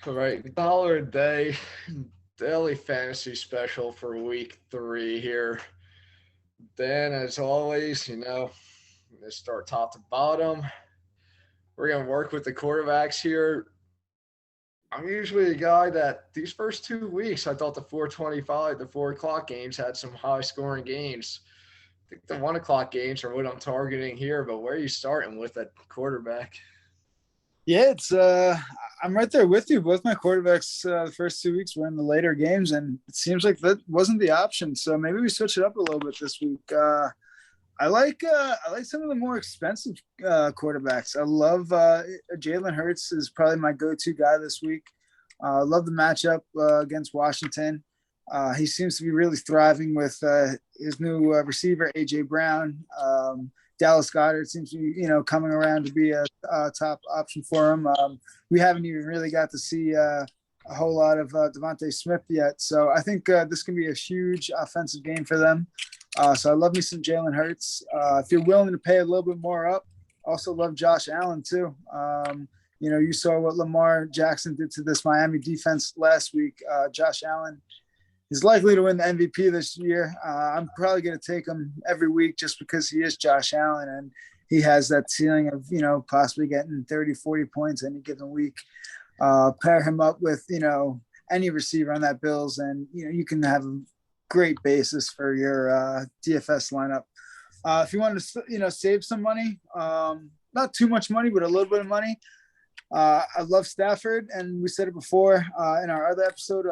All right, Dollar-A-Day daily fantasy special for week 3 here. Dan, as always, let's start top to bottom. We're going to work with the quarterbacks here. I'm usually a guy that these first 2 weeks, I thought the 425, the 4 o'clock games had some high scoring games. I think the 1 o'clock games are what I'm targeting here, but where are you starting with that quarterback? Yeah, it's I'm right there with you. Both my quarterbacks the first 2 weeks were in the later games, and it seems like that wasn't the option. So maybe we switch it up a little bit this week. I like some of the more expensive quarterbacks. I love Jalen Hurts is probably my go-to guy this week. Love the matchup against Washington. He seems to be really thriving with his new receiver AJ Brown. Dallas Goedert seems to be, coming around to be a top option for him. We haven't even really got to see a whole lot of Devontae Smith yet. So I think this can be a huge offensive game for them. So I love me some Jalen Hurts. If you're willing to pay a little bit more up, also love Josh Allen too. You saw what Lamar Jackson did to this Miami defense last week. Josh Allen is likely to win the MVP this year. I'm probably going to take him every week just because he is Josh Allen and he has that ceiling of, possibly getting 30, 40 points any given week. Pair him up with, any receiver on that Bills and, you can have a great basis for your DFS lineup. If you want to, save some money, not too much money, but a little bit of money. I love Stafford, and we said it before in our other episode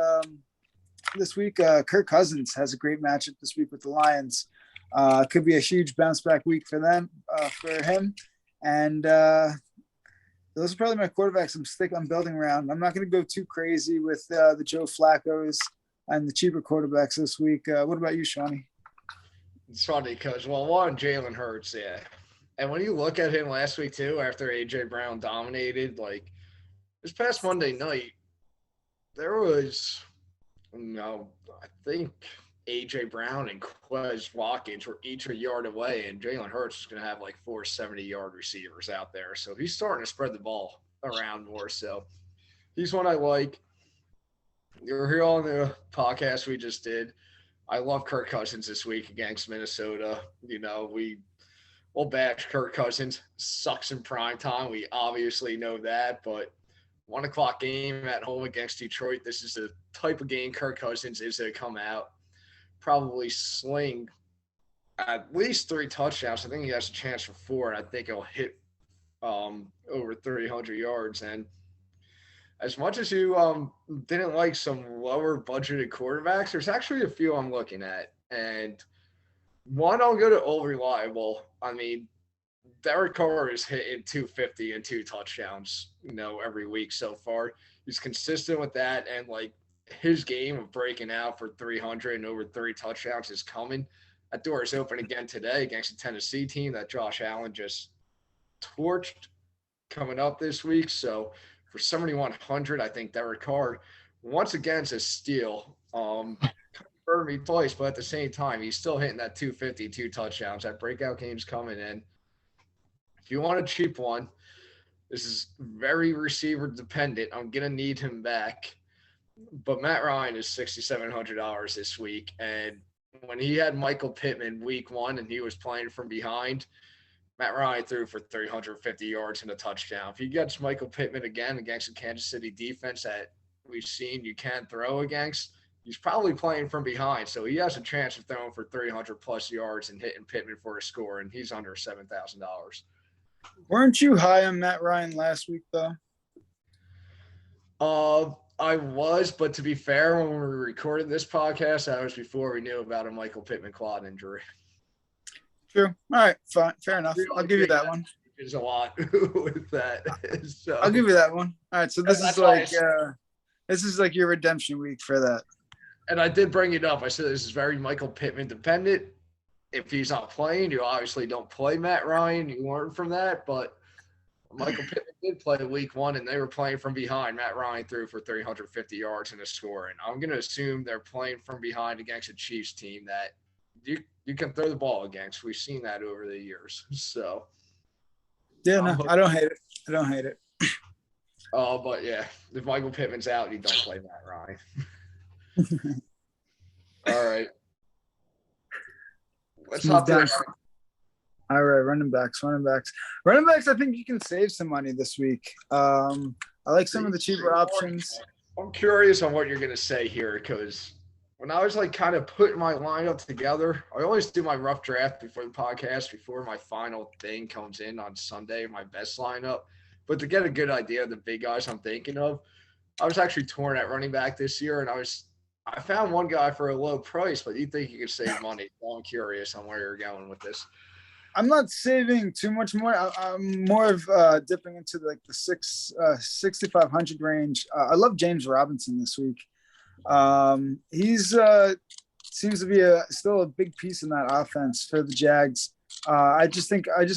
this week. Kirk Cousins has a great matchup this week with the Lions. Could be a huge bounce back week for them, for him. And those are probably my quarterbacks I'm building around. I'm not going to go too crazy with the Joe Flacco's and the cheaper quarterbacks this week. What about you, Shawnee? It's funny because, one, Jalen Hurts, yeah. And when you look at him last week, too, after A.J. Brown dominated, like, this past Monday night, there was, I think A.J. Brown and Quez Watkins were each a yard away, and Jalen Hurts is going to have, like, 4 70-yard receivers out there. So he's starting to spread the ball around more. So he's one I like. You're here on the podcast we just did. I love Kirk Cousins this week against Minnesota. We'll bash Kirk Cousins. Sucks in prime time. We obviously know that, but 1 o'clock game at home against Detroit. This is the type of game Kirk Cousins is to come out, probably sling at least 3 touchdowns. I think he has a chance for 4, and I think he'll hit over 300 yards. And as much as you didn't like some lower budgeted quarterbacks, there's actually a few I'm looking at. And one, I'll go to all reliable. I mean, Derek Carr is hitting 250 and 2 touchdowns, every week so far. He's consistent with that. And, like, his game of breaking out for 300 and over 3 touchdowns is coming. That door is open again today against the Tennessee team that Josh Allen just torched coming up this week. So, for 7,100, I think Derek Carr, once again, is a steal. Confirmed me twice, but at the same time, he's still hitting that 250, 2 touchdowns. That breakout game's coming in. If you want a cheap one, this is very receiver dependent. I'm going to need him back. But Matt Ryan is $6,700 this week. And when he had Michael Pittman week 1 and he was playing from behind, Matt Ryan threw for 350 yards and a touchdown. If he gets Michael Pittman again against the Kansas City defense that we've seen you can throw against, he's probably playing from behind. So he has a chance of throwing for 300-plus yards and hitting Pittman for a score, and he's under $7,000. Weren't you high on Matt Ryan last week, though? I was, but to be fair, when we recorded this podcast, that was before we knew about a Michael Pittman quad injury. True. All right, fine, fair enough. I'll give you that one. There's a lot with that. So, I'll give you that one. All right, so this is like your redemption week for that. And I did bring it up. I said this is very Michael Pittman dependent. If he's not playing, you obviously don't play Matt Ryan. You learn from that, but Michael Pittman did play week 1, and they were playing from behind. Matt Ryan threw for 350 yards and a score, and I'm going to assume they're playing from behind against a Chiefs team that you can throw the ball against. We've seen that over the years. So, yeah, no, I don't hate it. But yeah, if Michael Pittman's out, you don't play Matt Ryan. All right. Let's Let's move hop to down. the All right, running backs. Running backs, I think you can save some money this week. I like some of the cheaper options. I'm curious on what you're going to say here because when I was like kind of putting my lineup together, I always do my rough draft before the podcast, before my final thing comes in on Sunday, my best lineup. But to get a good idea of the big guys I'm thinking of, I was actually torn at running back this year, and I found one guy for a low price, but you think you could save money. So I'm curious on where you're going with this. I'm not saving too much more. I'm more of dipping into like the 6,500 range. I love James Robinson this week. He's seems to be still a big piece in that offense for the Jags. I just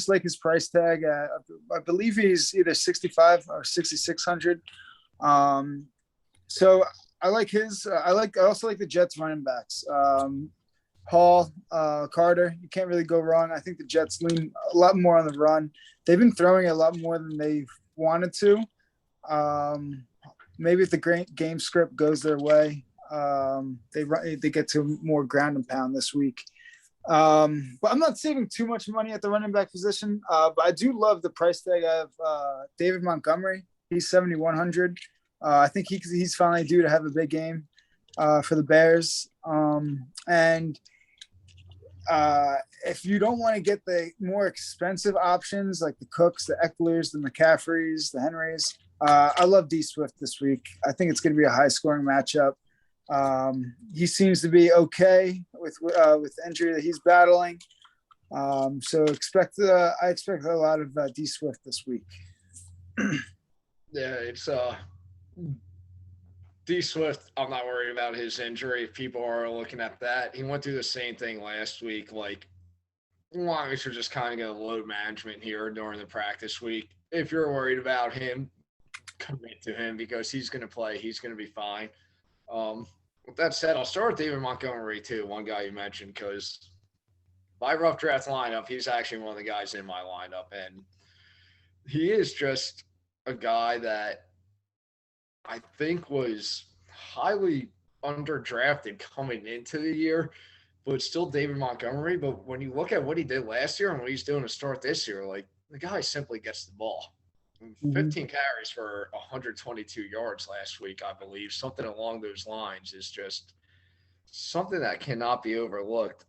like his price tag. I believe he's either 65 or 6,600. So I like his. I also like the Jets running backs. Hall, Carter, you can't really go wrong. I think the Jets lean a lot more on the run. They've been throwing a lot more than they've wanted to. Maybe if the game script goes their way, they get to more ground and pound this week. But I'm not saving too much money at the running back position. But I do love the price tag of David Montgomery. He's 7,100. I think he's finally due to have a big game for the Bears. And if you don't want to get the more expensive options like the Cooks, the Ecklers, the McCaffreys, the Henrys, I love D Swift this week. I think it's going to be a high scoring matchup. He seems to be okay with the injury that he's battling. So I expect a lot of D Swift this week. Yeah, it's D Swift. I'm not worried about his injury. If people are looking at that, he went through the same thing last week. Like, Lions are just kind of going to load management here during the practice week. If you're worried about him, commit to him because he's going to play. He's going to be fine. With that said, I'll start with David Montgomery too, one guy you mentioned, because my rough draft lineup, he's actually one of the guys in my lineup, and he is just a guy that I think was highly underdrafted coming into the year, but it's still David Montgomery. But when you look at what he did last year and what he's doing to start this year, like the guy simply gets the ball. 15 carries for 122 yards last week, I believe. Something along those lines is just something that cannot be overlooked.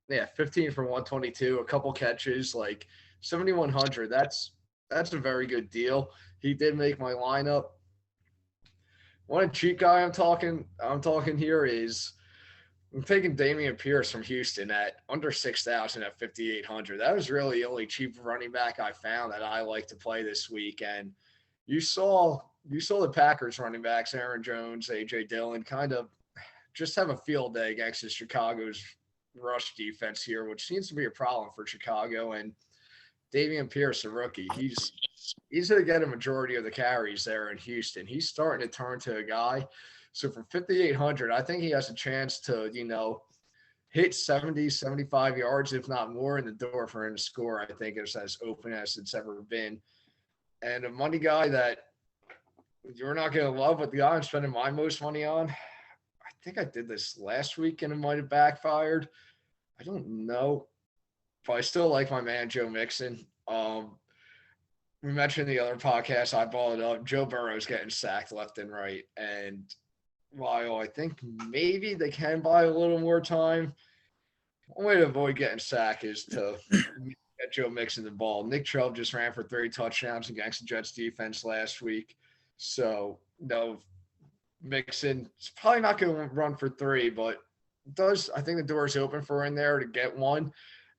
15 from 122, a couple catches, like 7,100. That's a very good deal. He did make my lineup. One cheap guy I'm talking here is I'm taking Dameon Pierce from Houston at under 6,000 at 5,800. That was really the only cheap running back I found that I like to play this week. And you saw the Packers running backs, Aaron Jones, AJ Dillon, kind of just have a field day against the Chicago's rush defense here, which seems to be a problem for Chicago. And Dameon Pierce, a rookie, he's going to get a majority of the carries there in Houston. He's starting to turn to a guy. So for 5,800, I think he has a chance to, hit 70, 75 yards, if not more, in the door for him to score. I think it's as open as it's ever been. And a money guy that you're not going to love, but the guy I'm spending my most money on, I think I did this last week and it might have backfired. I don't know. But I still like my man, Joe Mixon. We mentioned the other podcast, I balled it up. Joe Burrow's getting sacked left and right. And while I think maybe they can buy a little more time, one way to avoid getting sacked is to get Joe Mixon the ball. Nick Chubb just ran for 3 touchdowns against the Jets defense last week. So, no, Mixon is probably not going to run for 3, but I think the door is open for him there to get one.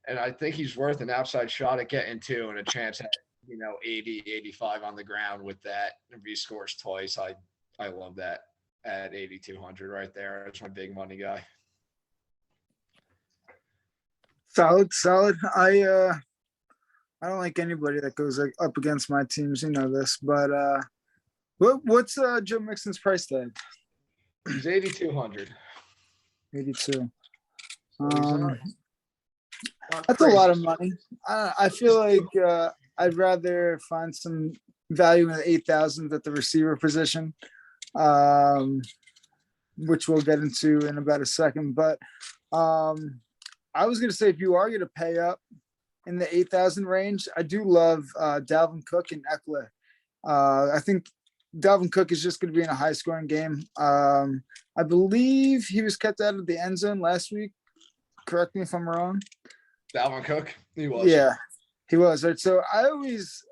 And I think he's worth an outside shot at getting 2 and a chance at, 80, 85 on the ground with that. If he scores twice, I love that at 8,200 right there. That's my big money guy. Solid. I don't like anybody that goes up against my teams. You know this, but what's Joe Mixon's price tag? He's 8,200. 82. So that's crazy. A lot of money. I feel like I'd rather find some value in the 8,000 at the receiver position, which we'll get into in about a second. But I was going to say, if you are going to pay up in the 8,000 range, I do love Dalvin Cook and Eckler. I think Dalvin Cook is just going to be in a high-scoring game. I believe he was kept out of the end zone last week. Correct me if I'm wrong. Dalvin Cook, he was. Yeah, he was. Right. So I always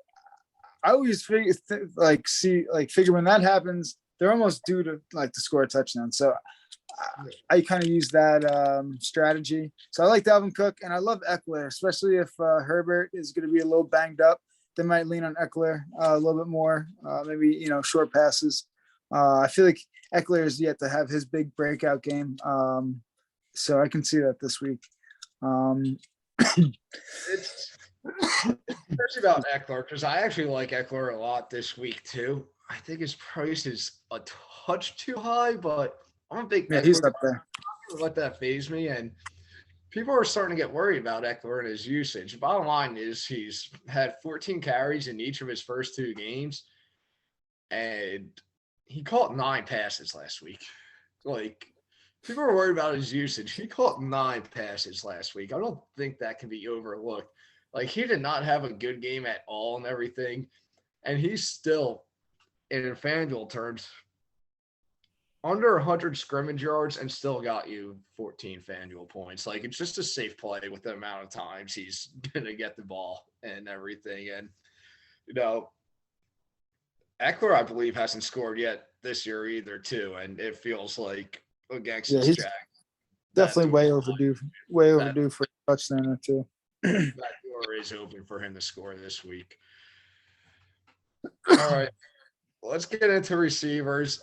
figure when that happens, they're almost due to to score a touchdown. So I kind of use that strategy. So I like Dalvin Cook, and I love Eckler, especially if Herbert is going to be a little banged up. They might lean on Eckler a little bit more, maybe short passes. I feel like Eckler is yet to have his big breakout game, so I can see that this week. It's crazy about Eckler because I actually like Eckler a lot this week too. I think his price is a touch too high, but I'm a big Eckler he's up guy. there. I'm not gonna let that phase me, and people are starting to get worried about Eckler and his usage. Bottom line is he's had 14 carries in each of his first 2 games, and he caught 9 passes last week. People are worried about his usage. He caught 9 passes last week. I don't think that can be overlooked. He did not have a good game at all and everything, and he's still, in FanDuel terms, under 100 scrimmage yards and still got you 14 FanDuel points. It's just a safe play with the amount of times he's going to get the ball and everything. And, Eckler, I believe, hasn't scored yet this year either, too. And it feels like against Yeah, he's Jack. definitely way overdue for a touchdown or two. That door is open for him to score this week. All right. Let's get into receivers.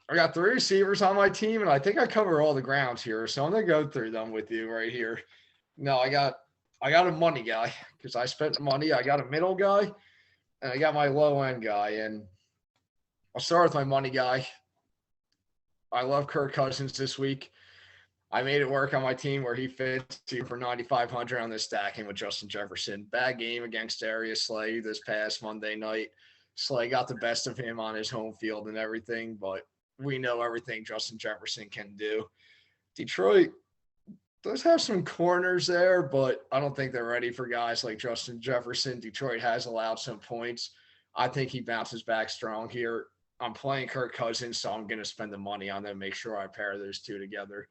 I got 3 receivers on my team, and I think I cover all the grounds here. So I'm gonna go through them with you right here. No, I got a money guy because I spent money. I got a middle guy, and I got my low end guy. And I'll start with my money guy. I love Kirk Cousins this week. I made it work on my team where he fits for 9,500 on this stacking with Justin Jefferson. Bad game against Darius Slay this past Monday night. Slay got the best of him on his home field and everything, but we know everything Justin Jefferson can do. Detroit does have some corners there, but I don't think they're ready for guys like Justin Jefferson. Detroit has allowed some points. I think he bounces back strong here. I'm playing Kirk Cousins, so I'm going to spend the money on them, make sure I pair those 2 together.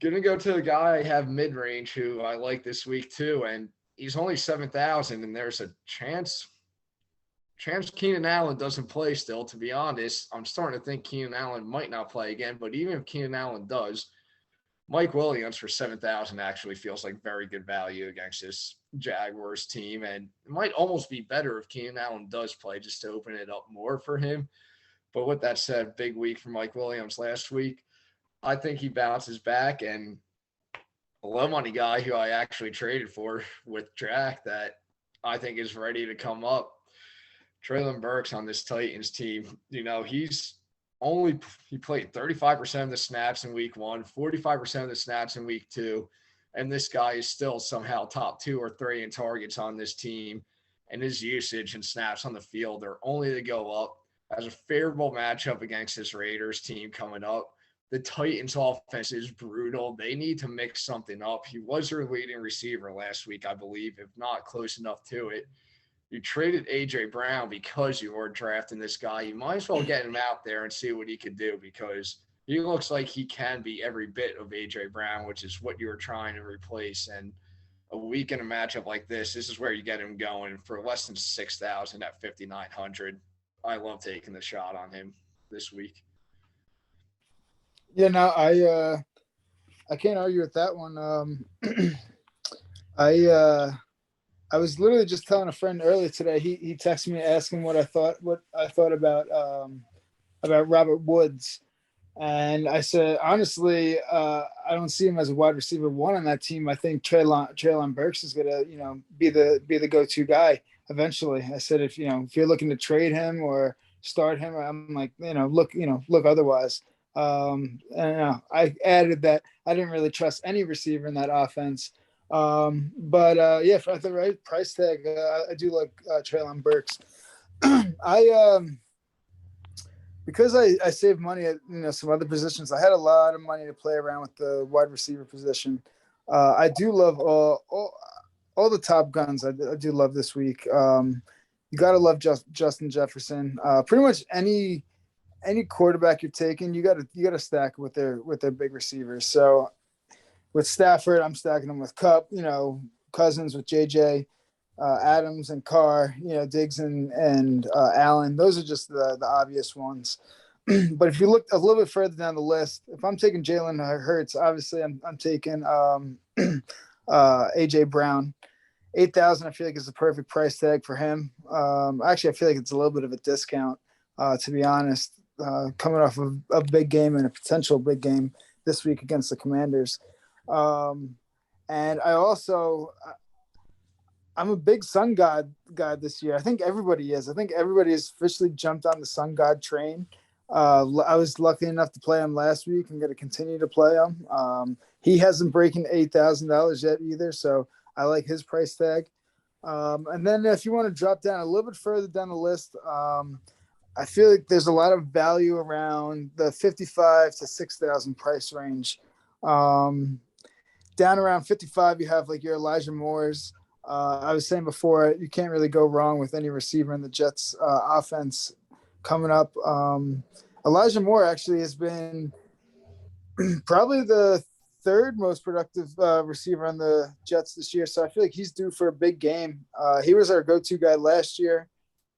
Going to go to the guy I have mid-range who I like this week too, and he's only 7,000, and there's a chance Keenan Allen doesn't play still. To be honest, I'm starting to think Keenan Allen might not play again, but even if Keenan Allen does, Mike Williams for 7,000 actually feels like very good value against this Jaguars team, and it might almost be better if Keenan Allen does play just to open it up more for him. But with that said, big week for Mike Williams last week. I think he bounces back, and a low money guy who I actually traded for with Jack that I think is ready to come up. Treylon Burks on this Titans team, he played 35% of the snaps in week 1, 45% of the snaps in week 2, and this guy is still somehow top 2 or 3 in targets on this team, and his usage and snaps on the field are only to go up. Has a favorable matchup against this Raiders team coming up. The Titans offense is brutal. They need to mix something up. He was their leading receiver last week, I believe, if not close enough to it. You traded A.J. Brown because you were drafting this guy. You might as well get him out there and see what he could do because he looks like he can be every bit of A.J. Brown, which is what you were trying to replace. And a week in a matchup like this is where you get him going for less than 6,000 at 5,900. I love taking the shot on him this week. Yeah, no, I can't argue with that one. I was literally just telling a friend earlier today. He texted me asking what I thought about Robert Woods, and I said honestly, I don't see him as a wide receiver 1 on that team. I think Treylon Burks is gonna be the go-to guy eventually. I said if you're looking to trade him or start him, I'm like look otherwise. And I added that I didn't really trust any receiver in that offense. But for the right price tag, I do like Treylon Burks. I because I saved money at some other positions. I had a lot of money to play around with the wide receiver position. I do love all the top guns. I do love this week. You got to love Justin Jefferson. Pretty much any quarterback you're taking, you got to stack with their big receivers. So with Stafford, I'm stacking them with Cup. Cousins with JJ, Adams and Carr. Diggs and Allen. Those are just the obvious ones. But if you look a little bit further down the list, if I'm taking Jalen Hurts, obviously I'm taking AJ Brown. 8,000, I feel like is the perfect price tag for him. Actually, I feel like it's a little bit of a discount, to be honest. Coming off of a big game and a potential big game this week against the Commanders. And I'm a big Sun God this year. I think everybody is. I think everybody has officially jumped on the Sun God train. I was lucky enough to play him last week. I'm going to continue to play him. He hasn't broken $8,000 yet either, so I like his price tag. And then if you want to drop down a little bit further down the list, I feel like there's a lot of value around the 55 to 6,000 price range. Down around 55, you have like your Elijah Moores. I was saying before, you can't really go wrong with any receiver in the Jets offense coming up. Elijah Moore actually has been probably the third most productive receiver on the Jets this year. So I feel like he's due for a big game. He was our go-to guy last year.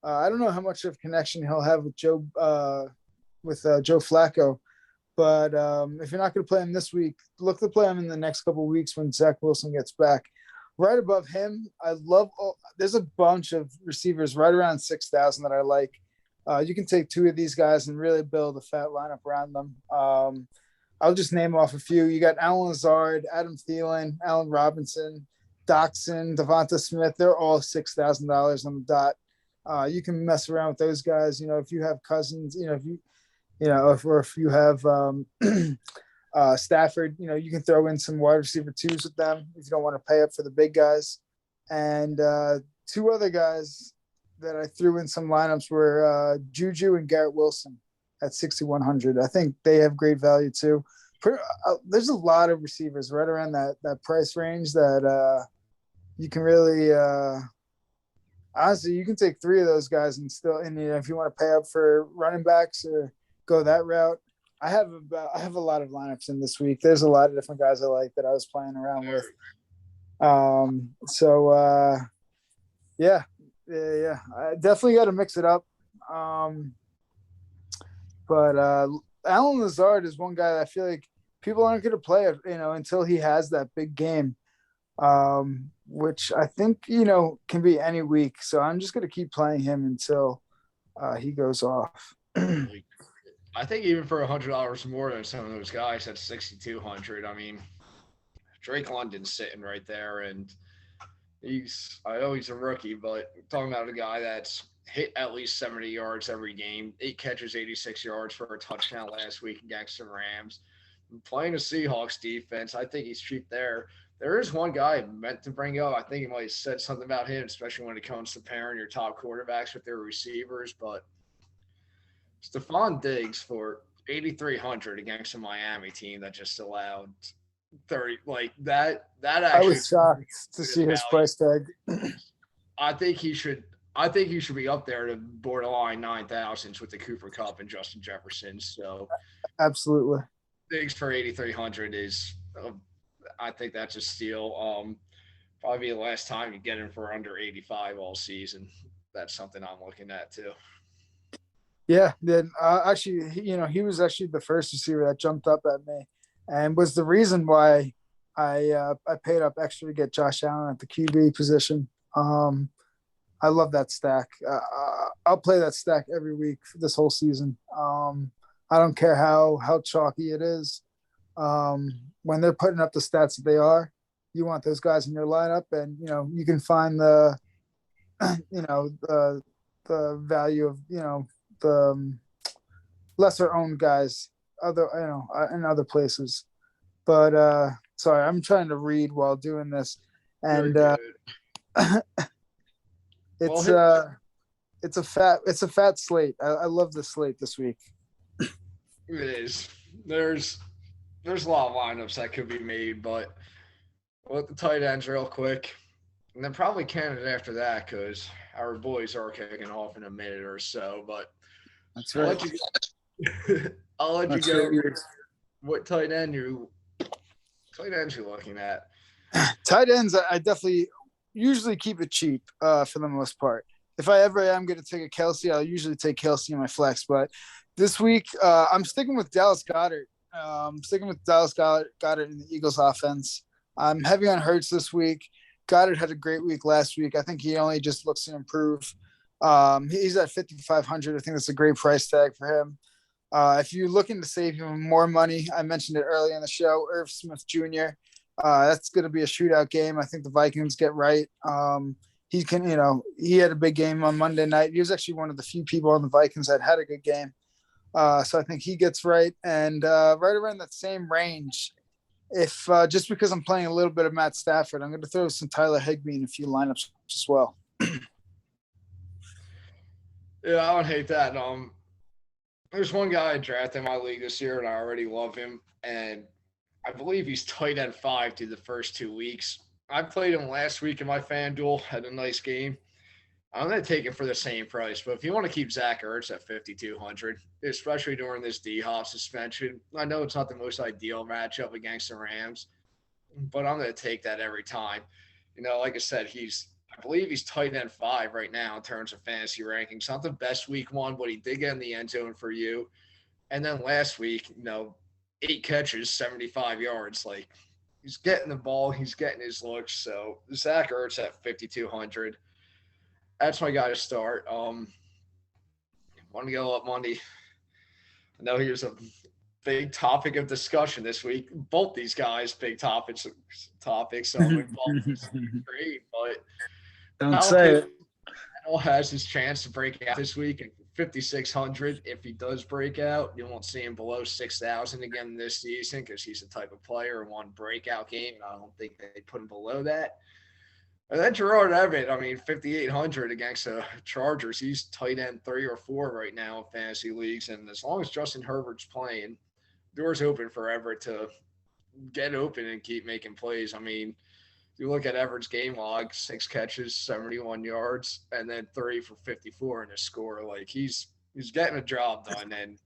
I don't know how much of connection he'll have with Joe Flacco. But if you're not going to play him this week, look to play him in the next couple of weeks when Zach Wilson gets back. Right above him, there's a bunch of receivers right around 6,000 that I like. You can take two of these guys and really build a fat lineup around them. I'll just name off a few. You got Alan Lazard, Adam Thielen, Allen Robinson, Doxson, Devonta Smith. They're all $6,000 on the dot. You can mess around with those guys. If you have Cousins, if you have Stafford, you can throw in some wide receiver twos with them if you don't want to pay up for the big guys. And two other guys that I threw in some lineups were Juju and Garrett Wilson at 6,100. I think they have great value too. There's a lot of receivers right around that price range that you can really honestly, you can take three of those guys and still, and if you want to pay up for running backs or go that route. I have a lot of lineups in this week. There's a lot of different guys I like that I was playing around with. Yeah. I definitely got to mix it up. But Alan Lazard is one guy that I feel like people aren't going to play, until he has that big game, which I think, can be any week. So I'm just going to keep playing him until he goes off. I think even for $100 more than some of those guys at 6,200. I mean, Drake London's sitting right there, and I know he's a rookie, but talking about a guy that's hit at least 70 yards every game, 8 catches, 86 yards for a touchdown last week against the Rams. Playing the Seahawks defense, I think he's cheap there. There is one guy I meant to bring up. I think he might have said something about him, especially when it comes to pairing your top quarterbacks with their receivers, but Stephon Diggs for 8,300 against a Miami team that just allowed 30 like that. That actually, I was shocked to see his price tag. I think he should be up there to borderline 9,000s with the Cooper Kupp and Justin Jefferson. So absolutely, Diggs for 8,300 is, I think that's a steal. Probably the last time you get him for under 85 all season. That's something I'm looking at too. Yeah, then actually, he was actually the first receiver that jumped up at me, and was the reason why I paid up extra to get Josh Allen at the QB position. I love that stack. I'll play that stack every week for this whole season. I don't care how chalky it is. When they're putting up the stats that they are, you want those guys in your lineup, and you can find the the value of the lesser owned guys in other places. But sorry, I'm trying to read while doing this, and it's It's a fat slate. I love the slate this week. It is. There's a lot of lineups that could be made, but we'll let the tight ends real quick. And then probably Canada after that because our boys are kicking off in a minute or so. But That's I'll right. let you go. I'll let you That's go. right. What tight ends you looking at? Tight ends, I definitely usually keep it cheap for the most part. If I ever am going to take a Kelsey, I'll usually take Kelsey in my flex. But this week, I'm sticking with Dallas Goedert. Sticking with Dallas Goedert in the Eagles offense. I'm heavy on Hurts this week. Goddard had a great week last week. I think he only just looks to improve. He's at 5,500. I think that's a great price tag for him. If you're looking to save even more money, I mentioned it early in the show, Irv Smith Jr. That's going to be a shootout game. I think the Vikings get right. He can, he had a big game on Monday night. He was actually one of the few people on the Vikings that had a good game. So I think he gets right. And right around that same range, if just because I'm playing a little bit of Matt Stafford, I'm going to throw some Tyler Higbee in a few lineups as well. Yeah, I don't hate that. There's one guy I drafted in my league this year, and I already love him. And I believe he's tight end 5 through the first 2 weeks. I played him last week in my FanDuel, had a nice game. I'm going to take it for the same price. But if you want to keep Zach Ertz at 5,200, especially during this D-Hop suspension, I know it's not the most ideal matchup against the Rams, but I'm going to take that every time. Like I said, I believe he's tight end 5 right now in terms of fantasy rankings. Not the best week 1, but he did get in the end zone for you. And then last week, 8 catches, 75 yards. Like, he's getting the ball, he's getting his looks. So Zach Ertz at 5,200. That's my guy to start. Want to go up Monday? I know here's a big topic of discussion this week. Both these guys, big topics. So I'm involved in this great, but Don't say it. has his chance to break out this week at 5,600. If he does break out, you won't see him below 6,000 again this season because he's the type of player in one breakout game. And I don't think they put him below that. And then Gerard Everett, 5,800 against the Chargers. He's tight end 3 or 4 right now in fantasy leagues. And as long as Justin Herbert's playing, doors open for Everett to get open and keep making plays. You look at Everett's game log, 6 catches, 71 yards, and then 3 for 54 in his score. Like, he's getting a job done. And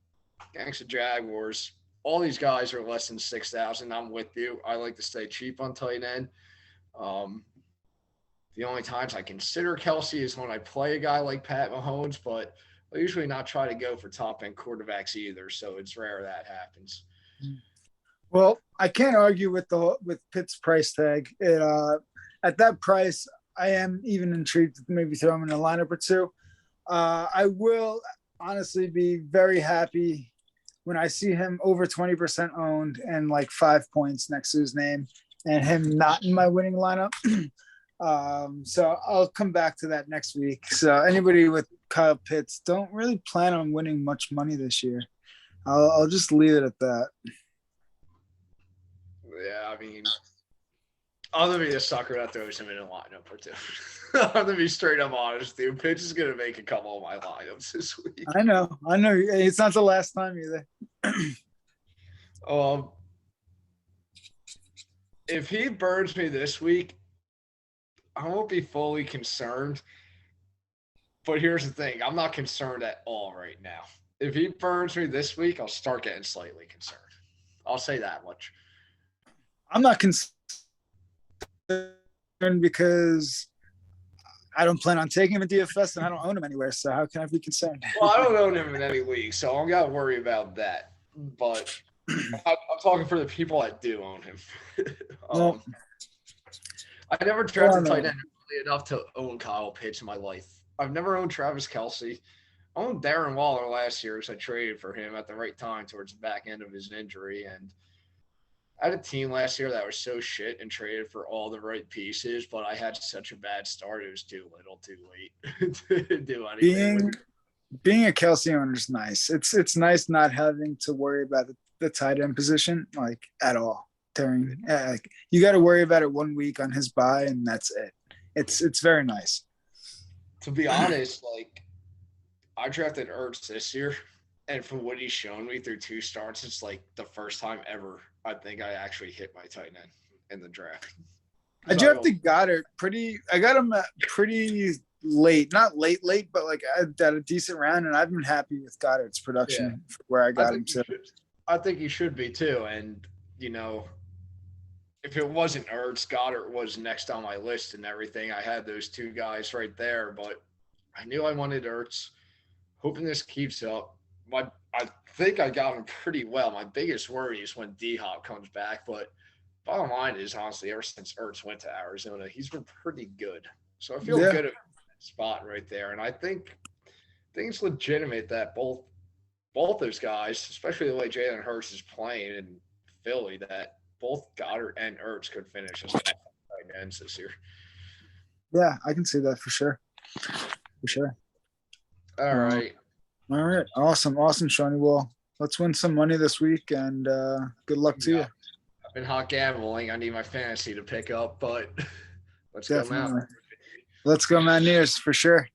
against the Jaguars, all these guys are less than 6,000. I'm with you. I like to stay cheap on tight end. The only times I consider Kelsey is when I play a guy like Pat Mahomes, but I usually not try to go for top-end quarterbacks either, so it's rare that happens. Well, I can't argue with Pitt's price tag. At that price, I am even intrigued to maybe throw him in a lineup or two. I will honestly be very happy when I see him over 20% owned and like 5 points next to his name and him not in my winning lineup. So I'll come back to that next week. So anybody with Kyle Pitts, don't really plan on winning much money this year. I'll just leave it at that. Yeah, I'm going to be a sucker that throws him in a lineup or two. I'm going to be straight up honest, dude. Pitts is going to make a couple of my lineups this week. I know. It's not the last time either. If he burns me this week, I won't be fully concerned. But here's the thing. I'm not concerned at all right now. If he burns me this week, I'll start getting slightly concerned. I'll say that much. I'm not concerned because I don't plan on taking him in DFS and I don't own him anywhere. So how can I be concerned? Well, I don't own him in any league, so I don't got to worry about that. But I'm talking for the people that do own him. I never drafted tight end really enough to own Kyle Pitts in my life. I've never owned Travis Kelce. I owned Darren Waller last year because I traded for him at the right time towards the back end of his injury. And I had a team last year that was so shit and traded for all the right pieces, but I had such a bad start. It was too little, too late to do anything. Being a Kelce owner is nice. It's nice not having to worry about the tight end position like at all. You got to worry about it 1 week on his bye, and that's it. It's very nice. To be honest, I drafted Ertz this year, and from what he's shown me through 2 starts, it's like the first time ever I think I actually hit my tight end in the draft. I drafted Goddard I got him pretty late, not late, but like at a decent round, and I've been happy with Goddard's production for where I got him to. I think he should be too. And, if it wasn't Ertz, Goddard was next on my list and everything. I had those 2 guys right there, but I knew I wanted Ertz. Hoping this keeps up. I think I got him pretty well. My biggest worry is when D-Hop comes back, but bottom line is, honestly, ever since Ertz went to Arizona, he's been pretty good. So I feel good at that spot right there. And I think it's legitimate that both those guys, especially the way Jalen Hurts is playing in Philly, that both Goddard and Ertz could finish as tight ends this year. Yeah, I can see that for sure. For sure. All right. All right. Awesome, Shawnee. Well, let's win some money this week, and good luck to you. I've been hot gambling. I need my fantasy to pick up, but let's go, Mountaineers. Let's go, Mountaineers, for sure.